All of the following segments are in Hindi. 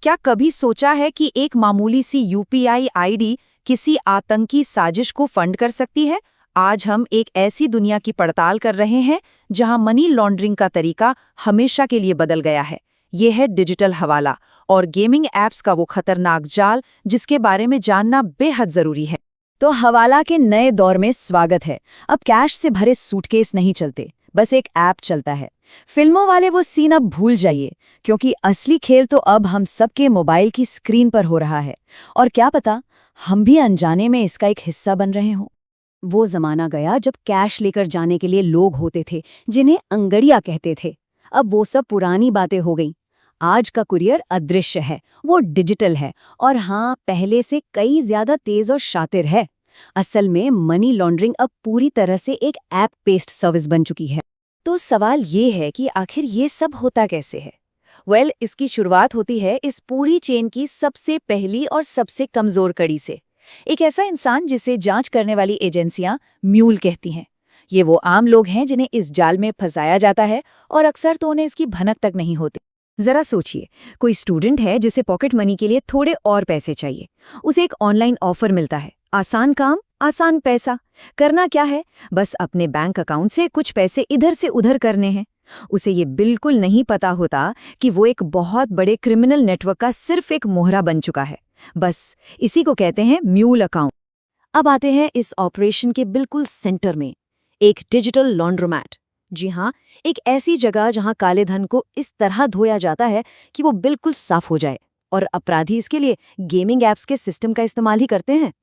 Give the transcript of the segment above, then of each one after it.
क्या कभी सोचा है कि एक मामूली सी यूपीआई आईडी किसी आतंकी साजिश को फंड कर सकती है? आज हम एक ऐसी दुनिया की पड़ताल कर रहे हैं जहां मनी लॉन्ड्रिंग का तरीका हमेशा के लिए बदल गया है। ये है डिजिटल हवाला और गेमिंग ऐप्स का वो खतरनाक जाल जिसके बारे में जानना बेहद जरूरी है। तो हवाला के नए दौर में स्वागत है। अब कैश से भरे सूटकेस नहीं चलते, बस एक ऐप चलता है। फिल्मों वाले वो सीन अब भूल जाइए, क्योंकि असली खेल तो अब हम सबके मोबाइल की स्क्रीन पर हो रहा है। और क्या पता, हम भी अनजाने में इसका एक हिस्सा बन रहे हों। वो जमाना गया जब कैश लेकर जाने के लिए लोग होते थे जिन्हें अंगड़िया कहते थे। अब वो सब पुरानी बातें हो गईं। आज का कुरियर अदृश्य है, वो डिजिटल है, और हाँ, पहले से कई ज्यादा तेज और शातिर है। असल में मनी लॉन्ड्रिंग अब पूरी तरह से एक ऐप बेस्ड सर्विस बन चुकी है। तो सवाल ये है कि आखिर ये सब होता कैसे है? इसकी शुरुआत होती है इस पूरी चेन की सबसे पहली और सबसे कमजोर कड़ी से। एक ऐसा इंसान जिसे जांच करने वाली एजेंसियां म्यूल कहती हैं। ये वो आम लोग हैं जिन्हें इस जाल में फंसाया जाता है, और अक्सर तो उन्हें इसकी भनक तक नहीं होती। जरा सोचिए, कोई स्टूडेंट है जिसे पॉकेट मनी के लिए थोड़े और पैसे चाहिए। उसे एक ऑनलाइन ऑफर मिलता है, आसान काम, आसान पैसा। करना क्या है, बस अपने बैंक अकाउंट से कुछ पैसे इधर से उधर करने हैं। उसे ये बिल्कुल नहीं पता होता कि वो एक बहुत बड़े क्रिमिनल नेटवर्क का सिर्फ एक मोहरा बन चुका है। बस इसी को कहते हैं म्यूल अकाउंट। अब आते हैं इस ऑपरेशन के बिल्कुल सेंटर में, एक डिजिटल लॉन्ड्रोमैट। जी हाँ, एक ऐसी जगह जहां काले धन को इस तरह धोया जाता है कि वो बिल्कुल साफ हो जाए, और अपराधी इसके लिए गेमिंग ऐप्स के सिस्टम का इस्तेमाल ही करते हैं।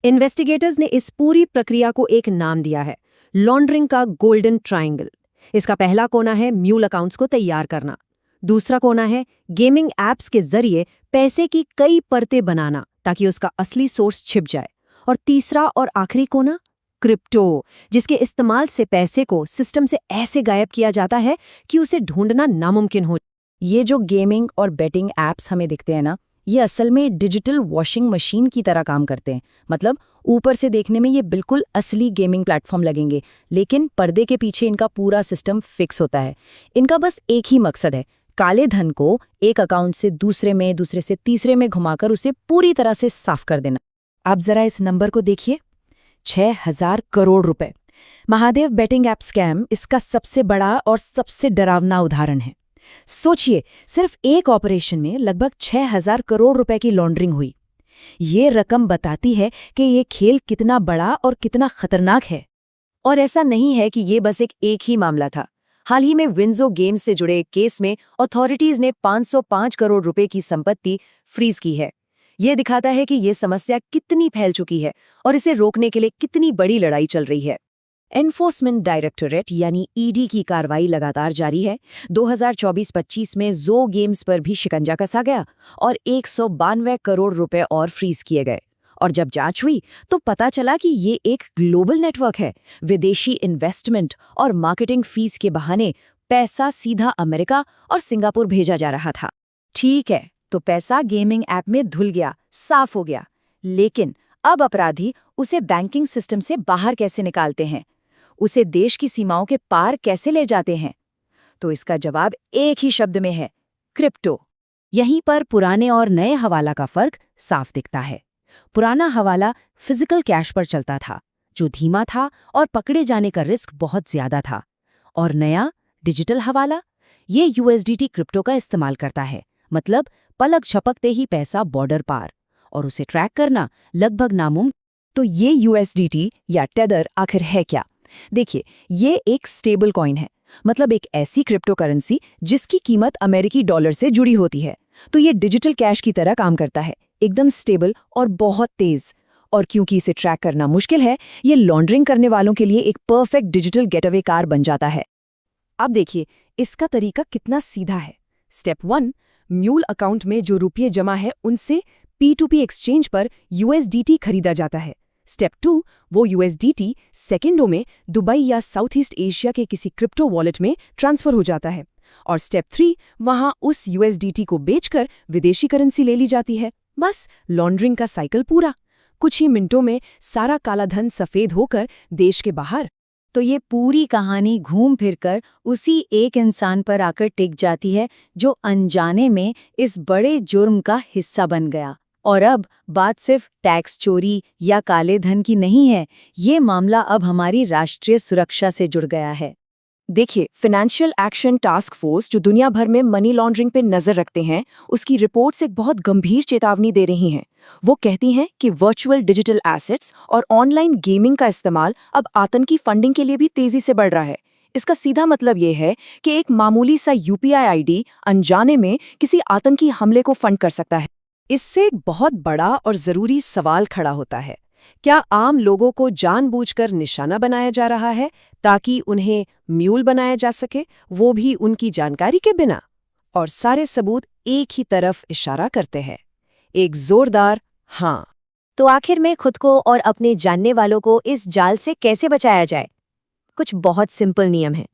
इन्वेस्टिगेटर्स ने इस पूरी प्रक्रिया को एक नाम दिया है, लॉन्ड्रिंग का गोल्डन ट्रायंगल। इसका पहला कोना है म्यूल अकाउंट्स को तैयार करना, दूसरा कोना है गेमिंग ऐप्स के जरिए पैसे की कई परतें बनाना ताकि उसका असली सोर्स छिप जाए, और तीसरा और आखिरी कोना क्रिप्टो, जिसके इस्तेमाल से पैसे को सिस्टम से ऐसे गायब किया जाता है कि उसे ढूंढना नामुमकिन हो। ये जो गेमिंग और बेटिंग ऐप्स हमें दिखते हैं ना, ये असल में डिजिटल वॉशिंग मशीन की तरह काम करते हैं। मतलब ऊपर से देखने में ये बिल्कुल असली गेमिंग प्लेटफॉर्म लगेंगे, लेकिन पर्दे के पीछे इनका पूरा सिस्टम फिक्स होता है। इनका बस एक ही मकसद है, काले धन को एक अकाउंट से दूसरे में, दूसरे से तीसरे में घुमाकर उसे पूरी तरह से साफ कर देना। आप जरा इस नंबर को देखिए, 6,000 करोड़ रुपए। महादेव बेटिंग ऐप स्कैम इसका सबसे बड़ा और सबसे डरावना उदाहरण है। सोचिए, सिर्फ एक ऑपरेशन में लगभग 6,000 करोड़ रुपए की लॉन्ड्रिंग हुई। ये रकम बताती है कि ये खेल कितना बड़ा और कितना खतरनाक है। और ऐसा नहीं है कि ये बस एक ही मामला था। हाल ही में विंजो गेम्स से जुड़े एक केस में अथॉरिटीज ने 505 करोड़ रुपए की संपत्ति फ्रीज की है। ये दिखाता है कि ये समस्या कितनी फैल चुकी है और इसे रोकने के लिए कितनी बड़ी लड़ाई चल रही है। एनफोर्समेंट डायरेक्टोरेट यानी ईडी की कार्रवाई लगातार जारी है। 2024-25 में जो गेम्स पर भी शिकंजा कसा गया और 192 करोड़ रुपए और फ्रीज किए गए। और जब जांच हुई तो पता चला कि ये एक ग्लोबल नेटवर्क है। विदेशी इन्वेस्टमेंट और मार्केटिंग फीस के बहाने पैसा सीधा अमेरिका और सिंगापुर भेजा जा रहा था। ठीक है, तो पैसा गेमिंग ऐप में धुल गया, साफ हो गया, लेकिन अब अपराधी उसे बैंकिंग सिस्टम से बाहर कैसे निकालते हैं, उसे देश की सीमाओं के पार कैसे ले जाते हैं? तो इसका जवाब एक ही शब्द में है, क्रिप्टो। यहीं पर पुराने और नए हवाला का फर्क साफ दिखता है। पुराना हवाला फिजिकल कैश पर चलता था, जो धीमा था और पकड़े जाने का रिस्क बहुत ज्यादा था। और नया डिजिटल हवाला, ये यूएसडीटी क्रिप्टो का इस्तेमाल करता है। मतलब पलक झपकते ही पैसा बॉर्डर पार, और उसे ट्रैक करना लगभग नामुमकिन। तो ये यूएसडीटी या टेदर आखिर है क्या? देखिए, ये एक स्टेबल कॉइन है, मतलब एक ऐसी क्रिप्टो करेंसी जिसकी कीमत अमेरिकी डॉलर से जुड़ी होती है। तो ये डिजिटल कैश की तरह काम करता है, एकदम स्टेबल और बहुत तेज। और क्योंकि इसे ट्रैक करना मुश्किल है, ये लॉन्ड्रिंग करने वालों के लिए एक परफेक्ट डिजिटल गेटअवे कार बन जाता है। अब देखिए, इसका तरीका कितना सीधा है। स्टेप 1, म्यूल अकाउंट में जो रुपये जमा है उनसे P2P एक्सचेंज पर यूएसडीटी खरीदा जाता है। स्टेप 2, वो यूएसडीटी सेकेंडों में दुबई या साउथ ईस्ट एशिया के किसी क्रिप्टो वॉलेट में ट्रांसफर हो जाता है। और स्टेप 3, वहां उस यूएसडीटी को बेचकर विदेशी करेंसी ले ली जाती है। बस लॉन्ड्रिंग का साइकिल पूरा। कुछ ही मिनटों में सारा काला धन सफेद होकर देश के बाहर। तो ये पूरी कहानी घूम फिरकर उसी एक इंसान पर आकर टिक जाती है जो अनजाने में इस बड़े जुर्म का हिस्सा बन गया। और अब बात सिर्फ टैक्स चोरी या काले धन की नहीं है, ये मामला अब हमारी राष्ट्रीय सुरक्षा से जुड़ गया है। देखिए, फाइनेंशियल एक्शन टास्क फोर्स जो दुनिया भर में मनी लॉन्ड्रिंग पे नजर रखते हैं, उसकी रिपोर्ट्स एक बहुत गंभीर चेतावनी दे रही हैं। वो कहती हैं कि वर्चुअल डिजिटल एसेट्स और ऑनलाइन गेमिंग का इस्तेमाल अब आतंकी फंडिंग के लिए भी तेजी से बढ़ रहा है। इसका सीधा मतलब ये है कि एक मामूली सा यूपीआई आईडी अनजाने में किसी आतंकी हमले को फंड कर सकता है। इससे एक बहुत बड़ा और जरूरी सवाल खड़ा होता है, क्या आम लोगों को जानबूझकर निशाना बनाया जा रहा है ताकि उन्हें म्यूल बनाया जा सके, वो भी उनकी जानकारी के बिना? और सारे सबूत एक ही तरफ इशारा करते हैं, एक जोरदार हाँ। तो आखिर में खुद को और अपने जानने वालों को इस जाल से कैसे बचाया जाए? कुछ बहुत सिंपल नियम हैं।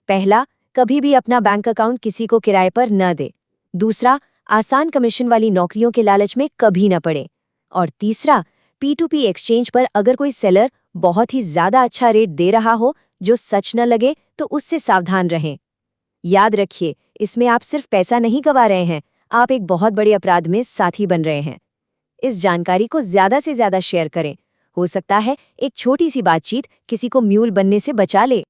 पहला, कभी भी अपना बैंक अकाउंट किसी को किराए पर न दे। दूसरा, आसान कमीशन वाली नौकरियों के लालच में कभी न पड़े। और तीसरा, P2P एक्सचेंज पर अगर कोई सेलर बहुत ही ज्यादा अच्छा रेट दे रहा हो जो सच न लगे तो उससे सावधान रहें। याद रखिए, इसमें आप सिर्फ पैसा नहीं गंवा रहे हैं, आप एक बहुत बड़े अपराध में साथी बन रहे हैं। इस जानकारी को ज्यादा से ज्यादा शेयर करें। हो सकता है एक छोटी सी बातचीत किसी को म्यूल बनने से बचा ले।